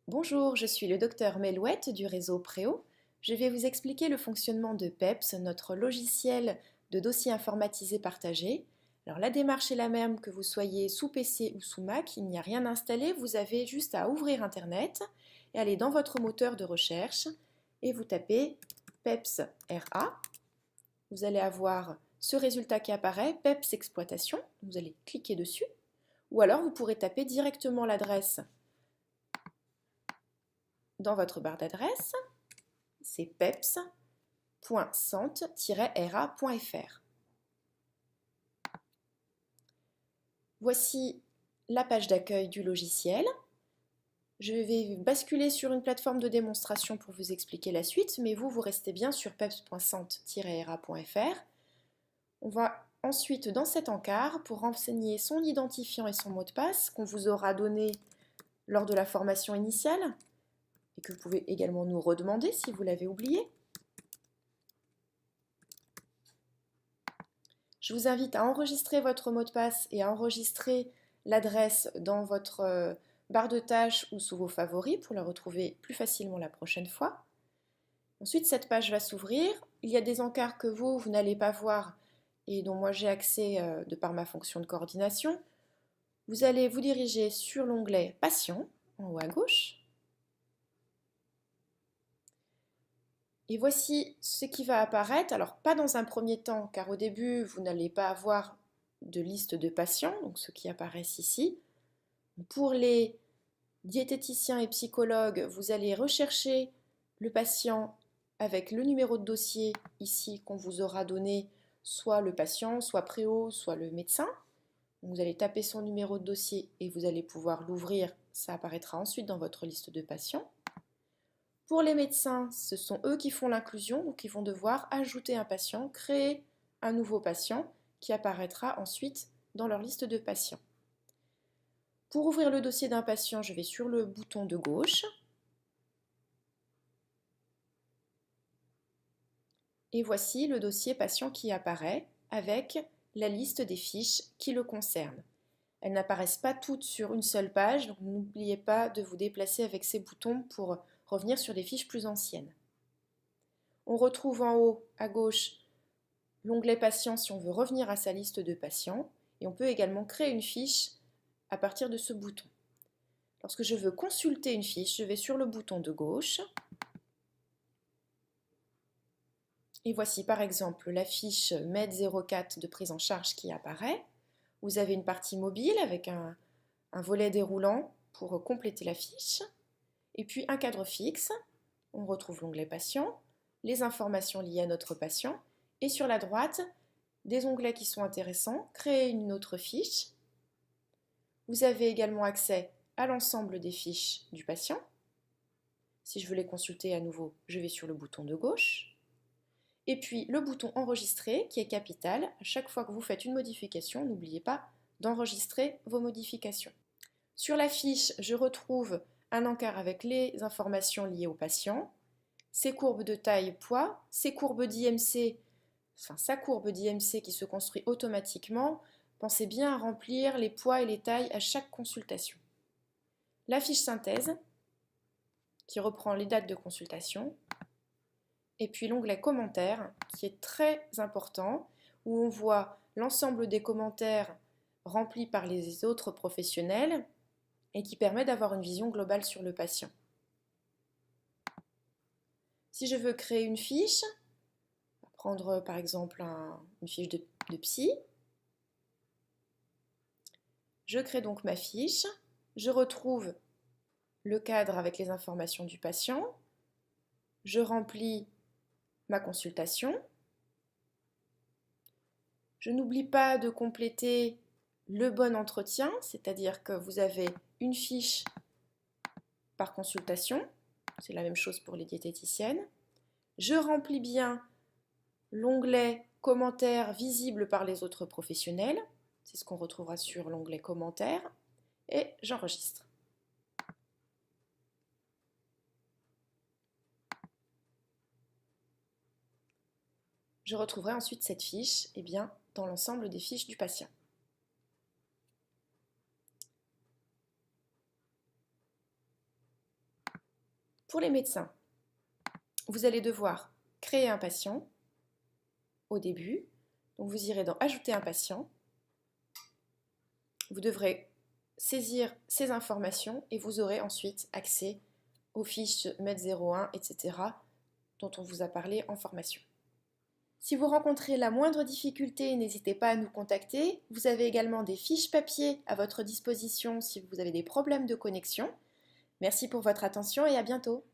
Bonjour, je suis le docteur Melouette du réseau Préo. Je vais vous expliquer le fonctionnement de PEPS, notre logiciel de dossier informatisé partagé. Alors la démarche est la même que vous soyez sous PC ou sous Mac, il n'y a rien à installer, vous avez juste à ouvrir Internet et aller dans votre moteur de recherche et vous tapez PEPS RA. Vous allez avoir ce résultat qui apparaît, PEPS exploitation, vous allez cliquer dessus ou alors vous pourrez taper directement l'adresse dans votre barre d'adresse, c'est peps.sant-ra.fr. Voici la page d'accueil du logiciel. Je vais basculer sur une plateforme de démonstration pour vous expliquer la suite, mais vous restez bien sur peps.sant-ra.fr. On va ensuite dans cet encart pour renseigner son identifiant et son mot de passe qu'on vous aura donné lors de la formation initiale et que vous pouvez également nous redemander si vous l'avez oublié. Je vous invite à enregistrer votre mot de passe et à enregistrer l'adresse dans votre barre de tâches ou sous vos favoris pour la retrouver plus facilement la prochaine fois. Ensuite, cette page va s'ouvrir. Il y a des encarts que vous n'allez pas voir et dont moi j'ai accès de par ma fonction de coordination. Vous allez vous diriger sur l'onglet Patient en haut à gauche. Et voici ce qui va apparaître, alors pas dans un premier temps, car au début, vous n'allez pas avoir de liste de patients, donc ceux qui apparaissent ici. Pour les diététiciens et psychologues, vous allez rechercher le patient avec le numéro de dossier ici qu'on vous aura donné, soit le patient, soit Préo, soit le médecin. Vous allez taper son numéro de dossier et vous allez pouvoir l'ouvrir, ça apparaîtra ensuite dans votre liste de patients. Pour les médecins, ce sont eux qui font l'inclusion, donc ils vont devoir ajouter un patient, créer un nouveau patient qui apparaîtra ensuite dans leur liste de patients. Pour ouvrir le dossier d'un patient, je vais sur le bouton de gauche. Et voici le dossier patient qui apparaît avec la liste des fiches qui le concernent. Elles n'apparaissent pas toutes sur une seule page, donc n'oubliez pas de vous déplacer avec ces boutons pour revenir sur des fiches plus anciennes. On retrouve en haut à gauche l'onglet Patients si on veut revenir à sa liste de patients et on peut également créer une fiche à partir de ce bouton. Lorsque je veux consulter une fiche, je vais sur le bouton de gauche et voici par exemple la fiche MED04 de prise en charge qui apparaît. Vous avez une partie mobile avec un volet déroulant pour compléter la fiche et puis un cadre fixe. On retrouve l'onglet Patient, les informations liées à notre patient et sur la droite, des onglets qui sont intéressants, créer une autre fiche. Vous avez également accès à l'ensemble des fiches du patient. Si je veux les consulter à nouveau, je vais sur le bouton de gauche. Et puis le bouton enregistrer qui est capital. À chaque fois que vous faites une modification, n'oubliez pas d'enregistrer vos modifications. Sur la fiche, je retrouve un encart avec les informations liées au patient, ses courbes de taille-poids, ses courbes d'IMC, enfin sa courbe d'IMC qui se construit automatiquement. Pensez bien à remplir les poids et les tailles à chaque consultation. La fiche synthèse qui reprend les dates de consultation. Et puis l'onglet commentaires qui est très important où on voit l'ensemble des commentaires remplis par les autres professionnels et qui permet d'avoir une vision globale sur le patient. Si je veux créer une fiche, on va prendre par exemple une fiche de psy, je crée donc ma fiche, je retrouve le cadre avec les informations du patient, je remplis ma consultation, je n'oublie pas de compléter le bon entretien, c'est-à-dire que vous avez une fiche par consultation, c'est la même chose pour les diététiciennes. Je remplis bien l'onglet commentaires visibles par les autres professionnels, c'est ce qu'on retrouvera sur l'onglet commentaires, et j'enregistre. Je retrouverai ensuite cette fiche dans l'ensemble des fiches du patient. Pour les médecins, vous allez devoir créer un patient au début. Donc vous irez dans Ajouter un patient. Vous devrez saisir ces informations et vous aurez ensuite accès aux fiches Med01, etc. dont on vous a parlé en formation. Si vous rencontrez la moindre difficulté, n'hésitez pas à nous contacter. Vous avez également des fiches papier à votre disposition si vous avez des problèmes de connexion. Merci pour votre attention et à bientôt.